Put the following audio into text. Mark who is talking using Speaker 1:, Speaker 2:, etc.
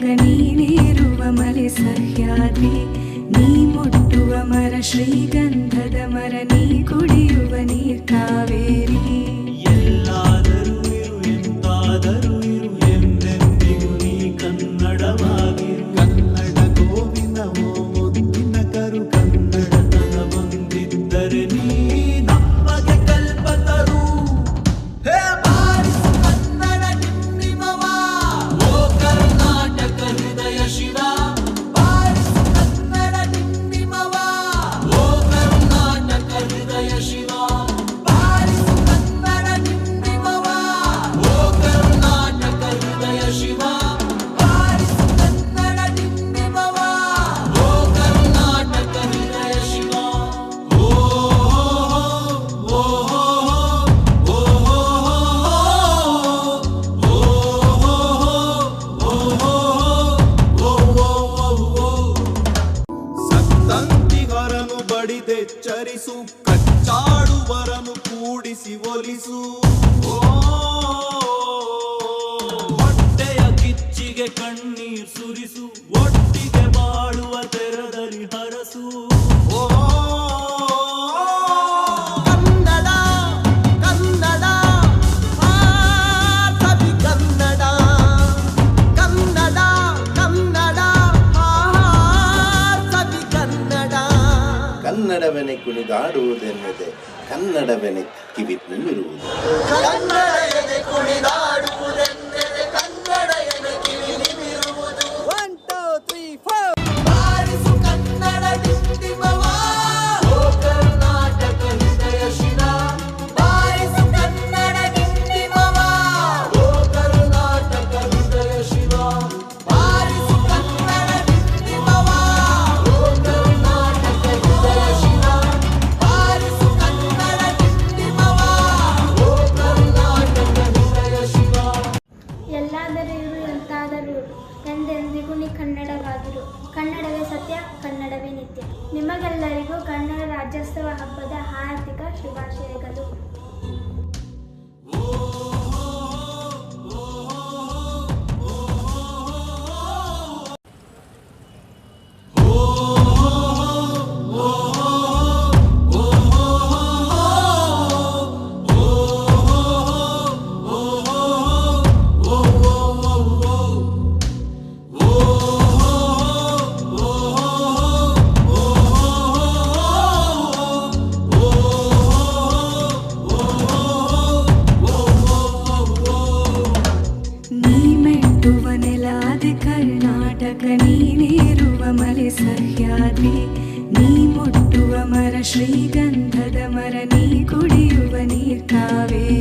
Speaker 1: ಕರ್ನಾಟಕ ನೀನೇರುವ ಮಲೆ ಸಹ್ಯಾದ್ರಿ ನೀ ಮುಟ್ಟುವ ಮರ ಶ್ರೀಗಂಧದ ಮರ ನೀ ಕುಡಿಯುವ ನೀರ್ ಕಾವೇರಿ
Speaker 2: ಎಲ್ಲಾದರೂ ಇರು ಎಂತಾದರೂ ಇರು ಎಂದೆಂದಿಗೂ ನೀ ಕನ್ನಡವಾಗಿರು ಕನ್ನಡ ಗೋವಿನವೋ ಮುದ್ದಿನ ಕರು ಕನ್ನಡತನ ಬಂದಿದ್ದರೆ ನೀ ನಮಗೆ ಕಲ್ಪತರು ಹೇ ಬಾರಿಸು ಕನ್ನಡ ಡಿಂಡಿಮವ ಓ ಕರ್ನಾಟಕ ಹೃದಯ ಶಿವ ಬಾರಿಸು ಕನ್ನಡ ಡಿಂಡಿಮವ ಓ ಕರ್ನಾಟಕ ಹೃದಯ ಶಿವ ಬಾರಿಸು ಕನ್ನಡ ಡಿಂಡಿಮವ ಓ ಕರ್ನಾಟಕ ಹೃದಯ ಶಿವ ಬಾರಿಸು ಕನ್ನಡ ಡಿಂಡಿಮವ ಓ ಕರ್ನಾಟಕ ಹೃದಯ ಶಿವ ಓ ಓ ಸತ್ತಂತಿಗರನು ಬಡಿದೆಚ್ಚರಿಸು ಕಚ್ಚಾಡುವರನು ಕೂಡಿಸಿ ಒಲಿಸು ಹೊಟ್ಟೆಯ ಕಿಚ್ಚಿಗೆ ಕಣ್ಣೀರ್ ಸುರಿಸು ಒಟ್ಟಿಗೆ ಬಾಳುವ ತೆರದಲ್ಲಿ ಹರಸು ಕನ್ನಡ ಕನ್ನಡ ಸವಿ ಕನ್ನಡ ಕನ್ನಡ ಕನ್ನಡ ಸವಿ ಕನ್ನಡ
Speaker 3: ಕನ್ನಡವೆನೆ ಕುಣಿದಾಡುವುದೆನ್ನದೆ ಕನ್ನಡವೆನೆ ಕಿವಿ ನಿಮಿರುವುದು
Speaker 2: ಕನ್ನಡ ಎದೆ ಕುಣಿದಾಡುವುದೆಂದರೆ ಕನ್ನಡ ಎದೆ ಕಿವಿ ನಿಮಿರುವುದು 1 2 3 4 ಬಾರಿಸು ಕನ್ನಡ ಡಿಂಡಿಮವ ಓ ಕರ್ನಾಟಕ ಹೃದಯ ಶಿವ ಬಾರಿಸು ಕನ್ನಡ ಡಿಂಡಿಮವ ಓ ಕರ್ನಾಟಕ ಹೃದಯ ಶಿವ ಬಾರಿಸು ಕನ್ನಡ ಡಿಂಡಿಮವ ಓ ಕರ್ನಾಟಕ ಹೃದಯ ಶಿವ ಬಾರಿಸು ಕನ್ನಡ ಡಿಂಡಿಮವ ಓ ಕರ್ನಾಟಕ ಹೃದಯ ಶಿವ
Speaker 4: ಎಲ್ಲಾದರೂ ಇರು ಎಂತಾದರೂ ಎಂದೆಂದಿಗೂ ನೀ ಕನ್ನಡವಾಗಿರು ಕನ್ನಡವೇ ಸತ್ಯ ಕನ್ನಡವೇ ನಿತ್ಯ ನಿಮಗೆಲ್ಲರಿಗೂ ಕನ್ನಡ ರಾಜ್ಯೋತ್ಸವ ಹಬ್ಬದ ಹಾರ್ದಿಕ ಶುಭಾಶಯಗಳು.
Speaker 1: ನೀ ಮೆಟ್ಟುವ ನೆಲಾದೆ ಕರ್ನಾಟಕ ನೀನೇರುವ ಮಲೆ ಸಹ್ಯಾದ್ರಿ ನೀ ಮುಟ್ಟುವ ಮರ ಶ್ರೀಗಂಧದ ಮರ ನೀ ಕುಡಿಯುವ ನೀರ್ ಕಾವೇರಿ